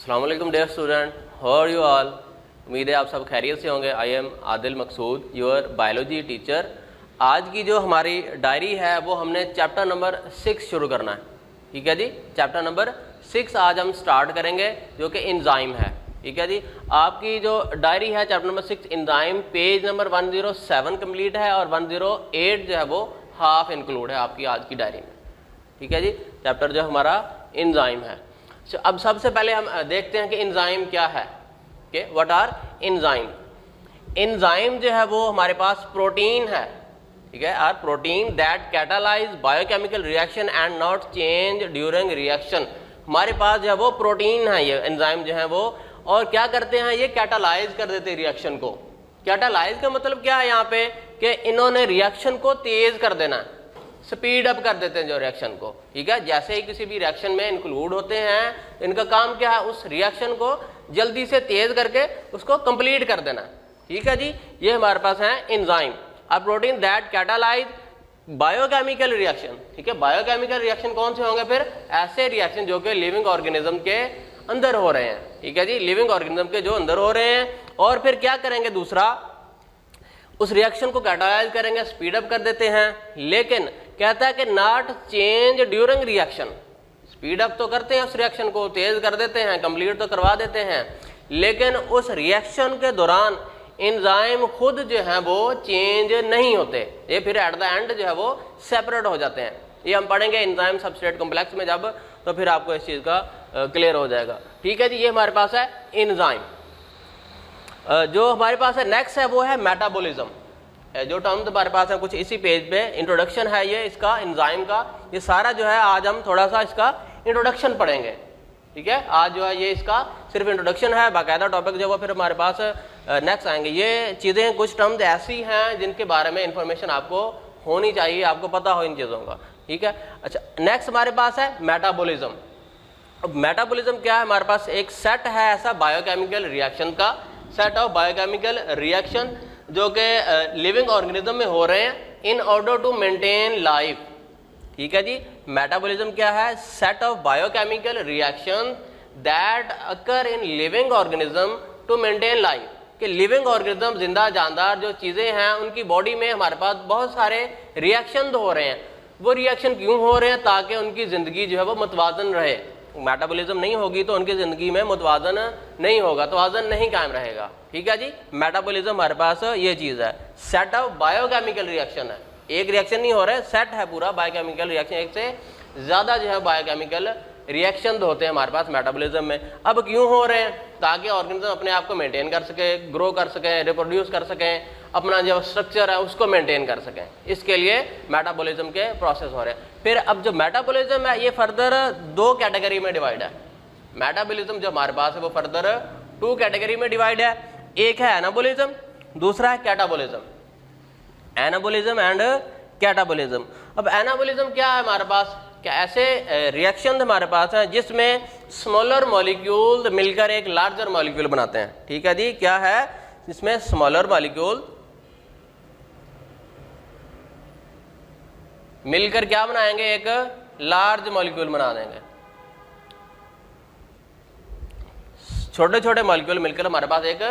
अस्सलाम वालेकुम dear student, how are you all. उम्मीद है आप सब खैरियत से होंगे। I am Adil Maqsood, your biology teacher. आज की जो हमारी डायरी है वो हमने चैप्टर नंबर 6 शुरू करना है। ठीक है जी, चैप्टर नंबर 6 आज हम स्टार्ट करेंगे जो कि एंजाइम है। ठीक है जी, आपकी जो डायरी है chapter number 6 enzyme, page number 107 complete है और 108 जो है वो हाफ इंक्लूड है आपकी आज की डायरी में। ठीक है जी, चैप्टर जो हमारा एंजाइम है। अब सबसे पहले हम देखते हैं कि एंजाइम क्या है। What are enzyme. एंजाइम जो है वो हमारे पास प्रोटीन है। ठीक है, are protein that catalyse biochemical reaction and not change during reaction. हमारे पास जो है वो प्रोटीन है, ये एंजाइम जो है वो, और क्या करते हैं, ये कैटालाइज कर देते हैं रिएक्शन को। कैटालाइज का मतलब क्या है यहाँ पे कि इन्होंने रिएक्शन को तेज कर देना है, स्पीड अप कर देते हैं जो रिएक्शन को। ठीक है, जैसे ही किसी भी रिएक्शन में इंक्लूड होते हैं, इनका काम क्या है, उस रिएक्शन को जल्दी से तेज करके उसको कंप्लीट कर देना। ठीक है जी, ये हमारे पास है enzyme, a protein that catalyse biochemical reaction. ठीक है, बायोकेमिकल रिएक्शन कौन से होंगे फिर, ऐसे रिएक्शन जो कि लिविंग ऑर्गेनिज्म के अंदर हो रहे हैं। ठीक है जी, लिविंग ऑर्गेनिज्म के जो अंदर हो रहे हैं, और फिर क्या करेंगे, दूसरा उस रिएक्शन को कैटालाइज करेंगे, स्पीड अप कर देते हैं। लेकिन कहता है कि not change during reaction. Speed up तो करते हैं, उस रिएक्शन को तेज कर देते हैं, कंप्लीट तो करवा देते हैं, लेकिन उस रिएक्शन के दौरान एंजाइम खुद जो है वो चेंज नहीं होते। ये फिर एट द एंड जो है वो सेपरेट हो जाते हैं। ये हम पढ़ेंगे एंजाइम सबस्ट्रेट कॉम्प्लेक्स में जब, तो फिर आपको इस चीज़ का क्लियर हो जाएगा। ठीक है जी, ये हमारे पास है एंजाइम। जो हमारे पास है नेक्स्ट है वो है मेटाबॉलिज्म। जो टर्म हमारे पास है कुछ इसी पेज पे, इंट्रोडक्शन है ये इसका, एंजाइम का। ये सारा जो है आज हम थोड़ा सा इसका इंट्रोडक्शन पढ़ेंगे। ठीक है, आज जो है ये इसका सिर्फ इंट्रोडक्शन है, बाकायदा टॉपिक जो वो फिर हमारे पास नेक्स्ट आएंगे। ये चीज़ें कुछ टर्म्स ऐसी हैं जिनके बारे में इंफॉर्मेशन आपको होनी चाहिए, आपको पता हो इन चीज़ों का। ठीक है, अच्छा नेक्स्ट हमारे पास है मेटाबॉलिज्म। अब मेटाबॉलिज्म क्या है, हमारे पास एक सेट है ऐसा बायोकेमिकल रिएक्शन का, सेट ऑफ बायोकेमिकल रिएक्शन जो कि लिविंग ऑर्गेनिज्म में हो रहे हैं in order to maintain life. ठीक है जी, मेटाबॉलिज्म क्या है, set of biochemical reaction that occur in living organism to maintain life. कि लिविंग ऑर्गेनिज्म, जिंदा जानदार जो चीज़ें हैं, उनकी बॉडी में हमारे पास बहुत सारे रिएक्शन हो रहे हैं। वो रिएक्शन क्यों हो रहे हैं, ताकि उनकी ज़िंदगी जो है वो मुतवाज़न रहे। मेटाबॉलिज्म नहीं होगी तो उनकी ज़िंदगी में मुतवाज़न नहीं होगा, तवाज़न नहीं कायम रहेगा। ठीक है जी, मेटाबॉलिज्म हमारे पास ये चीज़ है, सेट ऑफ बायोकेमिकल रिएक्शन है। एक रिएक्शन नहीं हो रहा है, सेट है पूरा बायोकेमिकल रिएक्शन, एक से ज़्यादा जो है बायोकेमिकल रिएक्शन होते हैं हमारे पास मेटाबॉलिज्म में। अब क्यों हो रहे हैं, ताकि ऑर्गेनिज्म अपने आप को मेंटेन कर सके, ग्रो कर सकें, रिप्रोड्यूस कर सकें, अपना जो स्ट्रक्चर है उसको मेंटेन कर सकें। इसके लिए मेटाबॉलिज्म के प्रोसेस हो रहे हैं। फिर अब जो मेटाबॉलिज्म है ये फर्दर 2 कैटेगरी में डिवाइड है। मेटाबॉलिज्म जो हमारे पास है वो फर्दर 2 कैटेगरी में डिवाइड है। एक है एनाबॉलिज्म, दूसरा है कैटाबॉलिज्म। Anabolism and catabolism. अब एनाबॉलिज्म क्या है हमारे पास, क्या ऐसे रिएक्शन हमारे पास हैं जिसमें स्मॉलर मॉलिक्यूल मिलकर एक लार्जर मॉलिक्यूल बनाते हैं। ठीक है जी, क्या है, जिसमें स्मॉलर मॉलिक्यूल मिलकर क्या बनाएंगे, एक लार्ज मॉलिक्यूल बना देंगे। छोटे छोटे मॉलिक्यूल मिलकर हमारे पास एक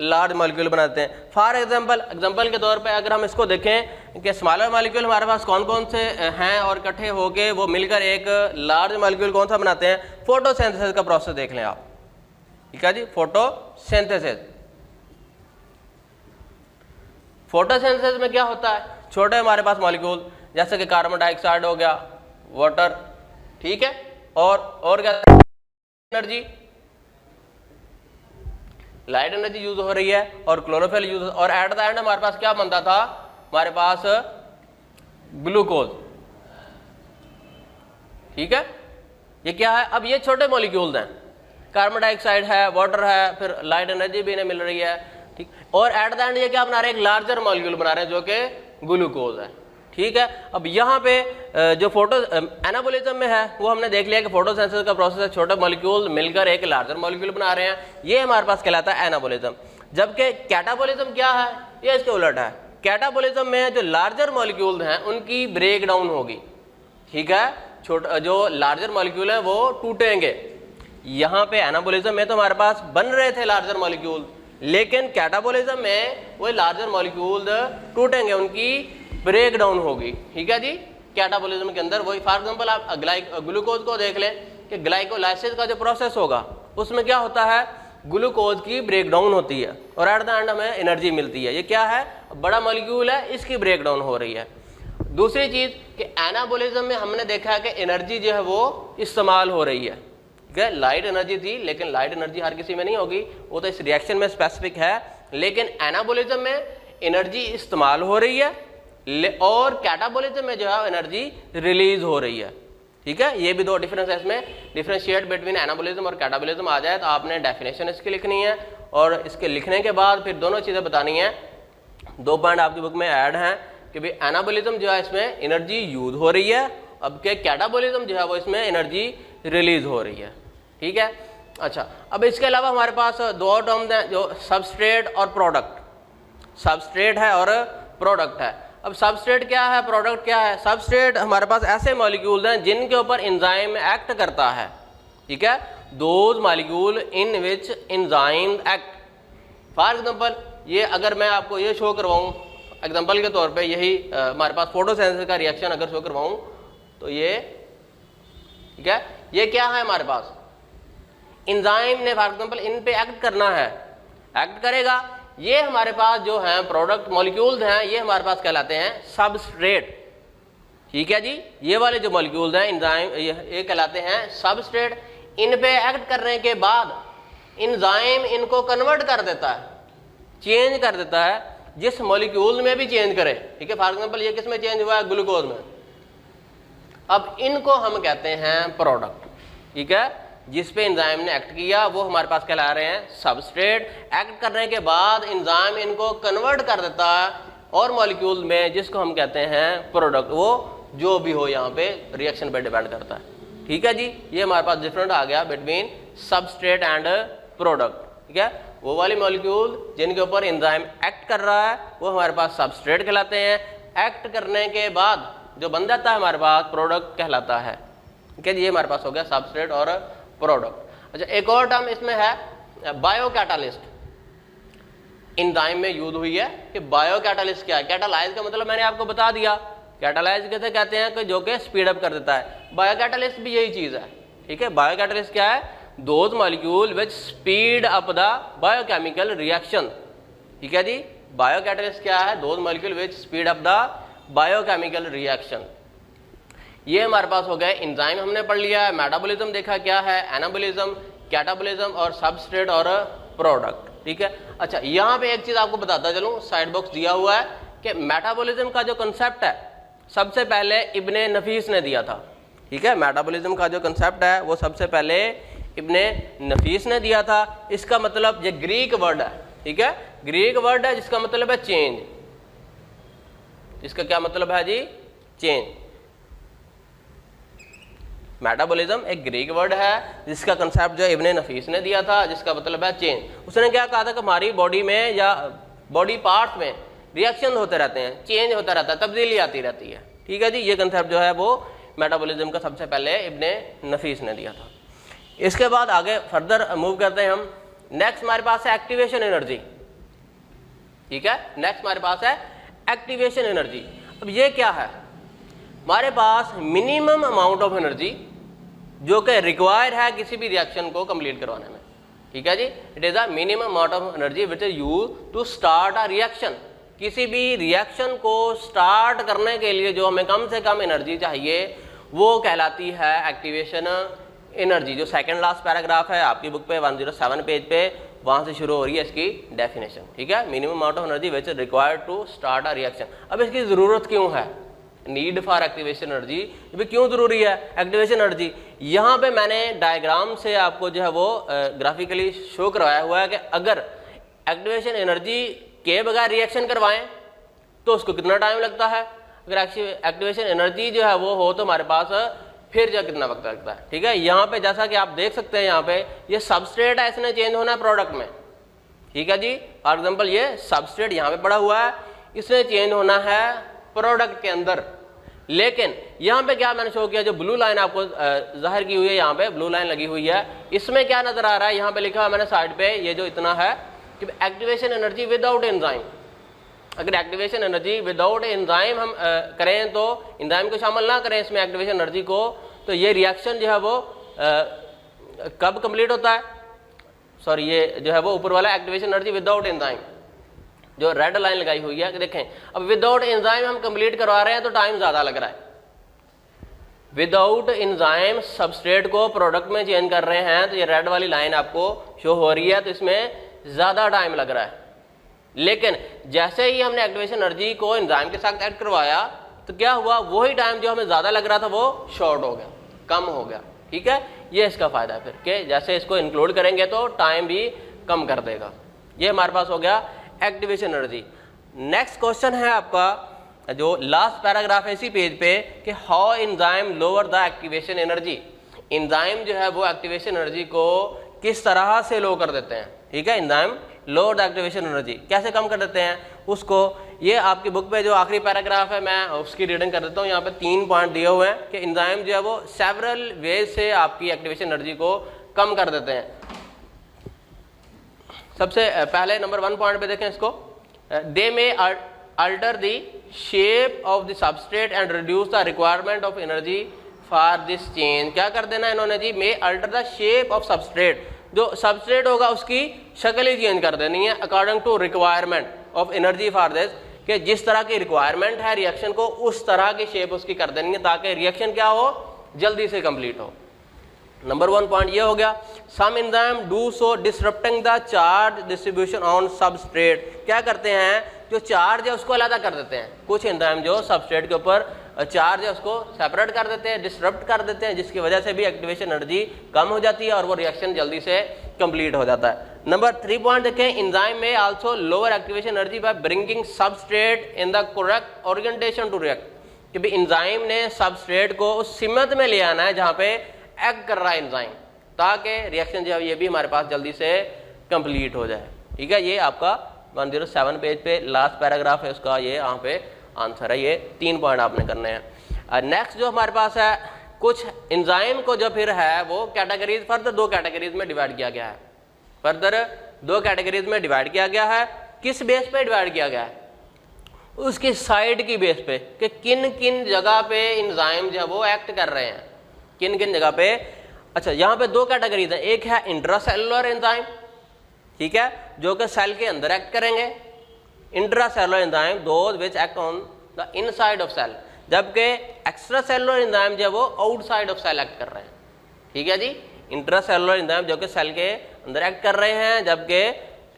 लार्ज मॉलिक्यूल बनाते हैं। फॉर एग्जांपल के तौर पे अगर हम इसको देखें कि स्मॉलर मॉलिक्यूल हमारे पास कौन कौन से हैं और इकट्ठे होके वो मिलकर एक लार्ज मॉलिक्यूल कौन सा बनाते हैं, फोटोसिंथेसिस का प्रोसेस देख लें आप। ठीक है जी, फोटोसिंथेसिस। फोटोसिंथेसिस में क्या होता है, छोटे हमारे पास मॉलिक्यूल जैसे कि कार्बन डाइऑक्साइड हो गया, वाटर, ठीक है, और क्या, एनर्जी, लाइट एनर्जी यूज हो रही है और क्लोरोफिल यूज, और एट द एंड हमारे पास क्या बनता था, हमारे पास ग्लूकोज। ठीक है, ये क्या है, अब ये छोटे मॉलिक्यूल्स हैं, कार्बन डाइऑक्साइड है, वाटर है, फिर लाइट एनर्जी भी इन्हें मिल रही है। ठीक, और एट द एंड ये क्या बना रहे हैं, एक लार्जर मॉलिक्यूल बना रहे हैं जो कि ग्लूकोज है। ठीक है, अब यहाँ पे जो एनाबॉलिज्म में है वो हमने देख लिया कि फोटोसिंथेसिस का प्रोसेस है, छोटे मॉलिक्यूल मिलकर एक लार्जर मॉलिक्यूल बना रहे हैं, ये हमारे पास कहलाता है एनाबॉलिज्म। जबकि कैटाबॉलिज्म क्या है, ये इसके उलट है। कैटाबॉलिज्म में जो लार्जर मॉलिक्यूल हैं उनकी ब्रेक डाउन होगी। ठीक है, जो लार्जर मॉलिक्यूल है वो टूटेंगे, यहाँ पे एनाबॉलिज्म में तो हमारे पास बन रहे थे लार्जर मॉलिक्यूल, लेकिन कैटाबॉलिज्म में वो लार्जर मॉलिक्यूल टूटेंगे, उनकी ब्रेक डाउन होगी। ठीक है जी, कैटाबॉलिज्म के अंदर वही, फॉर एग्जांपल आप ग्लूकोज को देख लें कि ग्लाइकोलाइसिस का जो प्रोसेस होगा उसमें क्या होता है, ग्लूकोज की ब्रेक डाउन होती है और एट द एंड हमें एनर्जी मिलती है। ये क्या है, बड़ा मॉलिक्यूल है, इसकी ब्रेक डाउन हो रही है। दूसरी चीज कि एनाबॉलिज्म में हमने देखा है कि एनर्जी जो है वो इस्तेमाल हो रही है। लाइट एनर्जी थी, लेकिन लाइट एनर्जी हर किसी में नहीं होगी, वो तो इस रिएक्शन में स्पेसिफिक है, लेकिन एनाबॉलिज्म में एनर्जी इस्तेमाल हो रही है और कैटाबॉलिज्म में जो है एनर्जी रिलीज हो रही है। ठीक है, ये भी दो डिफरेंस है इसमें। डिफरेंशिएट बिटवीन एनाबॉलिज्म और कैटाबॉलिज्म आ जाए तो आपने डेफिनेशन इसकी लिखनी है और इसके लिखने के बाद फिर दोनों चीज़ें बतानी है। 2 पॉइंट आपकी बुक में ऐड हैं कि भाई एनाबॉलिज्म जो है इसमें एनर्जी यूज हो रही है, अब के कैटाबॉलिज्म जो है वो इसमें एनर्जी रिलीज हो रही है। ठीक है, अच्छा, अब इसके अलावा हमारे पास 2 और टर्म्स हैं जो सबस्ट्रेट और प्रोडक्ट। सबस्ट्रेट है और प्रोडक्ट है। अब सबस्ट्रेट क्या है, प्रोडक्ट क्या है? सबस्ट्रेट हमारे पास ऐसे मॉलिक्यूल्स हैं जिनके ऊपर एंजाइम एक्ट करता है। ठीक है, those molecule in which enzyme act. For example ये अगर मैं आपको ये शो करवाऊं एग्जांपल के तौर पे, यही हमारे पास फोटोसिंथेसिस का रिएक्शन अगर शो करवाऊं तो ये, ठीक है, ये क्या है हमारे पास, एंजाइम ने फॉर एग्जांपल इन पे एक्ट करना है, एक्ट करेगा। ये हमारे पास जो हैं प्रोडक्ट मॉलिक्यूल्स हैं, ये हमारे पास कहलाते हैं सबस्ट्रेट। ठीक है जी, ये वाले जो मॉलिक्यूल्स हैं एंजाइम, ये कहलाते हैं सबस्ट्रेट। इन पे एक्ट करने के बाद एंजाइम इनको कन्वर्ट कर देता है, चेंज कर देता है, जिस मॉलिक्यूल में भी चेंज करे। ठीक है, फॉर एग्जांपल ये किस में चेंज हुआ है, ग्लूकोज में। अब इनको हम कहते हैं प्रोडक्ट। ठीक है, जिस पे एंजाइम ने एक्ट किया वो हमारे पास कहला रहे हैं सबस्ट्रेट। एक्ट करने के बाद एंजाइम इनको कन्वर्ट कर देता है और मॉलिक्यूल में, जिसको हम कहते हैं प्रोडक्ट। वो जो भी हो यहाँ पे रिएक्शन पे डिपेंड करता है। ठीक है जी, ये हमारे पास डिफरेंट आ गया बिटवीन सबस्ट्रेट एंड प्रोडक्ट। ठीक है, वो वाली मॉलिक्यूल जिनके ऊपर एंजाइम एक्ट कर रहा है वो हमारे पास सबस्ट्रेट कहलाते हैं। एक्ट करने के बाद जो बन जाता है हमारे पास प्रोडक्ट कहलाता है। ठीक है जी, ये हमारे पास हो गया सबस्ट्रेट और प्रोडक्ट। अच्छा, एक और टर्म इसमें है बायोकैटालिस्ट। एंजाइम में यूज हुई है कि बायोकैटालिस्ट क्या है। कैटालाइज का मतलब मैंने आपको बता दिया, कैटालाइज कैसे कहते हैं कि जो कि स्पीड अप कर देता है। बायोकैटालिस्ट भी यही चीज है। ठीक है, बायोकैटालिस्ट क्या है, those molecule which speed up the biochemical reaction. ठीक है जी, बायोकैटालिस्ट क्या है, those molecule which speed up the biochemical reaction. ये हमारे पास हो गए एंजाइम हमने पढ़ लिया है। मेटाबॉलिज्म देखा क्या है, एनाबॉलिज्म, कैटाबॉलिज्म और सबस्ट्रेट और प्रोडक्ट। ठीक है, अच्छा, यहाँ पे एक चीज आपको बताता चलूं, साइड बॉक्स दिया हुआ है कि मेटाबॉलिज्म का जो कंसेप्ट है सबसे पहले इब्ने नफीस ने दिया था। ठीक है, मेटाबॉलिज्म का जो कंसेप्ट है वो सबसे पहले इब्ने नफीस ने दिया था। इसका मतलब ये ग्रीक वर्ड है। ठीक है, ग्रीक वर्ड है जिसका मतलब है चेंज। इसका क्या मतलब है जी, चेंज। मेटाबॉलिज्म एक ग्रीक वर्ड है जिसका कंसेप्ट जो इब्ने नफीस ने दिया था, जिसका मतलब है चेंज। उसने क्या कहा था कि हमारी बॉडी में या बॉडी पार्ट्स में रिएक्शन होते रहते हैं, चेंज होता रहता है, तब्दीली आती रहती है। ठीक है जी, ये कंसेप्ट जो है वो मेटाबॉलिज्म का सबसे पहले इब्ने नफीस ने दिया था। इसके बाद आगे फर्दर मूव करते हैं हम। नेक्स्ट हमारे पास है एक्टिवेशन एनर्जी। ठीक है, नेक्स्ट हमारे पास है एक्टिवेशन एनर्जी। अब ये क्या है, हमारे पास मिनिमम अमाउंट ऑफ एनर्जी जो कि रिक्वायर है किसी भी रिएक्शन को कंप्लीट करवाने में। ठीक है जी, it is a minimum amount of energy which is use to start a reaction. किसी भी रिएक्शन को स्टार्ट करने के लिए जो हमें कम से कम एनर्जी चाहिए वो कहलाती है एक्टिवेशन एनर्जी। जो सेकंड लास्ट पैराग्राफ है आपकी बुक पे 107 पेज पे, वहां से शुरू हो रही है इसकी डेफिनेशन। ठीक है, minimum amount of energy which is required to start a reaction. अब इसकी जरूरत क्यों है, नीड फॉर एक्टिवेशन एनर्जी, ये क्यों जरूरी है एक्टिवेशन एनर्जी। यहाँ पे मैंने डायग्राम से आपको जो है वो ग्राफिकली शो करवाया हुआ है कि अगर एक्टिवेशन एनर्जी के बगैर रिएक्शन करवाएं तो उसको कितना टाइम लगता है। अगर एक्टिवेशन एनर्जी जो है वो हो तो हमारे पास फिर जो कितना वक्त लगता है। ठीक है, यहाँ पे जैसा कि आप देख सकते हैं, यहाँ पे ये सबस्ट्रेट है, इसने चेंज होना है प्रोडक्ट में। ठीक है जी, फॉर एग्जाम्पल ये सबस्ट्रेट यहाँ पे पड़ा हुआ है, इसने चेंज होना है प्रोडक्ट के अंदर। लेकिन यहाँ पे क्या मैंने शो किया, जो ब्लू लाइन आपको जाहिर की हुई है, यहाँ पे ब्लू लाइन लगी हुई है, इसमें क्या नजर आ रहा है, यहाँ पे लिखा है मैंने साइड पे, ये जो इतना है कि एक्टिवेशन एनर्जी विदाउट एंजाइम। अगर एक्टिवेशन एनर्जी विदाउट एंजाइम हम करें तो एंजाइम को शामिल ना करें इसमें एक्टिवेशन एनर्जी को, तो ये रिएक्शन जो है वो कब कंप्लीट होता है, सॉरी ये जो है वो ऊपर वाला एक्टिवेशन एनर्जी विदाउट एंजाइम, जो रेड लाइन लगाई हुई है, देखें अब विदाउट एंजाइम हम कंप्लीट करवा रहे हैं तो टाइम ज्यादा लग रहा है। विदाउट एंजाइम सबस्ट्रेट को प्रोडक्ट में चेंज कर रहे हैं तो ये रेड वाली लाइन आपको शो हो रही है, तो इसमें ज्यादा टाइम लग रहा है। लेकिन जैसे ही हमने एक्टिवेशन एनर्जी को एंजाइम के साथ ऐड करवाया तो क्या हुआ, वही टाइम जो हमें ज्यादा लग रहा था वो शॉर्ट हो गया, कम हो गया। ठीक है, ये इसका फायदा है फिर कि जैसे इसको इंक्लूड करेंगे तो टाइम भी कम कर देगा। ये हमारे पास हो गया एक्टिवेशन एनर्जी। नेक्स्ट क्वेश्चन है आपका जो लास्ट पैराग्राफ है इसी पेज पे कि how enzyme lower the activation energy. Enzyme जो है वो एक्टिवेशन एनर्जी को किस तरह से लो कर देते हैं। ठीक है, enzyme lower the activation energy कैसे कम कर देते हैं उसको, ये आपकी बुक पे जो आखिरी पैराग्राफ है मैं उसकी रीडिंग कर देता हूँ। यहाँ पे 3 पॉइंट दिए हुए हैं कि एंजाइम जो है वो सेवरल वेज से आपकी एक्टिवेशन एनर्जी को कम कर देते हैं। सबसे पहले नंबर 1 पॉइंट पे देखें इसको, they may alter the shape of the substrate and reduce the requirement of energy for this change. क्या कर देना इन्होंने जी, may alter the shape of substrate, जो सबस्ट्रेट होगा उसकी शक्ल ही चेंज कर देनी है according to requirement of energy for this, कि जिस तरह की रिक्वायरमेंट है रिएक्शन को उस तरह की शेप उसकी कर देनी है ताकि रिएक्शन क्या हो, जल्दी से कंप्लीट हो। नंबर 1 पॉइंट ये हो गया। Some enzyme do so disrupting the charge distribution on substrate. क्या करते हैं, जो चार्ज है उसको अलग कर देते हैं। कुछ एंजाइम जो सबस्ट्रेट के ऊपर चार्ज है उसको सेपरेट कर देते हैं, डिसरप्ट कर देते हैं, जिसकी वजह से भी एक्टिवेशन एनर्जी कम हो जाती है और वो रिएक्शन जल्दी से कंप्लीट हो जाता है। नंबर 3 पॉइंट देखें, एंजाइम में also lower activation energy by bringing substrate in the correct orientation to react. कि भी एंजाइम ने सबस्ट्रेट को उस सिमत में ले आना है जहां पे एक्ट कर रहा है एंजाइम, ताकि रिएक्शन जो है ये भी हमारे पास जल्दी से कंप्लीट हो जाए। ठीक है, ये आपका 107 पेज पे लास्ट पैराग्राफ है उसका, ये यहाँ पे आंसर है। ये 3 पॉइंट आपने करने हैं। नेक्स्ट जो हमारे पास है, कुछ एंजाइम को जो फिर है वो कैटेगरीज फर्दर 2 कैटेगरीज में डिवाइड किया गया है। फर्दर 2 कैटेगरीज में डिवाइड किया गया है। किस बेस पे डिवाइड किया गया है, उसकी साइड की बेस पे कि किन किन जगह पे एंजाइम जो है वो एक्ट कर रहे हैं, किन किन जगह पे। अच्छा, यहाँ पे 2 कैटेगरीज हैं, एक है इंट्रासेलुलर एंजाइम, ठीक है, जो कि सेल के अंदर एक्ट करेंगे। Intracellular enzyme those which act on the inside of cell, जबकि एक्स्ट्रा सेलुलर एंजाइम जो है वो आउटसाइड ऑफ सेल एक्ट कर रहे हैं। ठीक है जी, इंट्रासेलुलर एंजाइम जो कि सेल के अंदर एक्ट कर रहे हैं, जबकि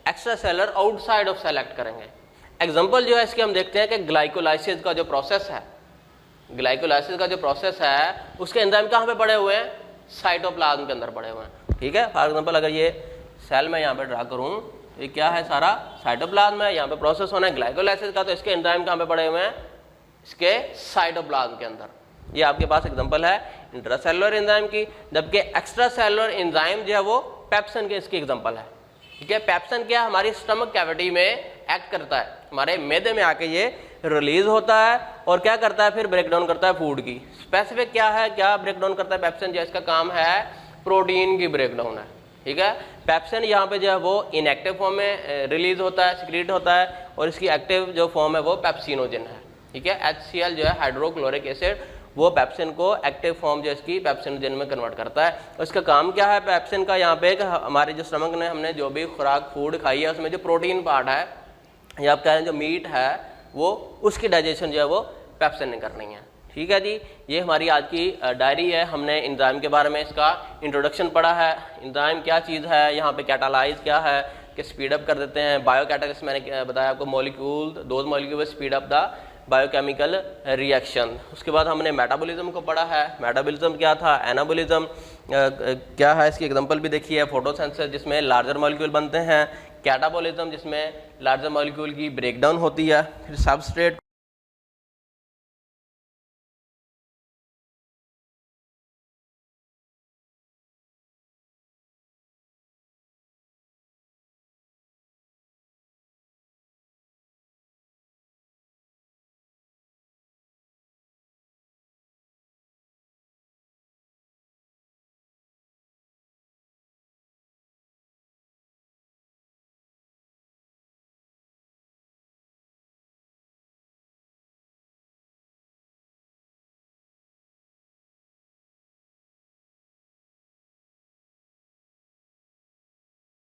extracellular outside of cell act करेंगे। एग्जांपल जो है इसके हम देखते हैं कि ग्लाइकोलाइसिस का जो प्रोसेस है, ग्लाइकोलाइसिस का जो प्रोसेस है उसके एंजाइम कहाँ पे पड़े हुए हैं, साइटोप्लाज्म के अंदर पड़े हुए हैं। ठीक है, फॉर एग्जांपल अगर ये सेल में यहाँ पे ड्रा करूँ, ये क्या है, सारा साइटोप्लाज्म है, यहाँ पे प्रोसेस होना है ग्लाइकोलाइसिस का, तो इसके एंजाइम कहाँ पे पड़े हुए हैं, इसके साइटोप्लाज्म के अंदर। ये आपके पास एग्जांपल है इंट्रासेलुलर एंजाइम की, जबकि एक्स्ट्रा सेलुलर एंजाइम जो है वो पेप्सिन के इसकी एग्जांपल है। ठीक है, पेप्सिन क्या हमारी स्टमक कैविटी में एक्ट करता है, हमारे मैदे में आके ये रिलीज होता है और क्या करता है, फिर ब्रेक डाउन करता है फूड की। स्पेसिफिक क्या है, क्या ब्रेक डाउन करता है पेप्सिन, जो इसका काम है प्रोटीन की ब्रेक डाउन है। ठीक है, पेप्सिन यहाँ पे जो है वो इनएक्टिव फॉर्म में रिलीज होता है, सिक्रीट होता है, और इसकी एक्टिव जो फॉर्म है वो पेप्सिनोजन है। ठीक है, HCl जो है हाइड्रोक्लोरिक एसिड, वो पेप्सिन को एक्टिव फॉर्म जो इसकी पेप्सिनोजन में कन्वर्ट करता है। उसका काम क्या है पेप्सिन का, यहाँ पे हमारे जो स्टमक ने हमने जो भी खुराक फूड खाई है उसमें जो प्रोटीन पार्ट है या आप कह रहे हैं जो मीट है वो, उसकी डाइजेशन जो है वो पेप्सिन ने करनी है। ठीक है जी, ये हमारी आज की डायरी है। हमने एंजाइम के बारे में इसका इंट्रोडक्शन पढ़ा है, एंजाइम क्या चीज़ है, यहाँ पे कैटालाइज क्या है कि स्पीड अप कर देते हैं। बायो कैटालिस्ट मैंने बताया आपको, molecule, those molecule speed up the biochemical reaction. उसके बाद हमने मेटाबॉलिज्म को पढ़ा है, मेटाबॉलिज्म क्या था, एनाबॉलिज्म क्या है, इसकी एग्जांपल भी देखी है, फोटोसिंथेसिस जिसमें लार्जर मॉलिक्यूल बनते हैं, कैटाबॉलिज्म जिसमें लार्जर मॉलिक्यूल की ब्रेकडाउन होती है, फिर सबस्ट्रेट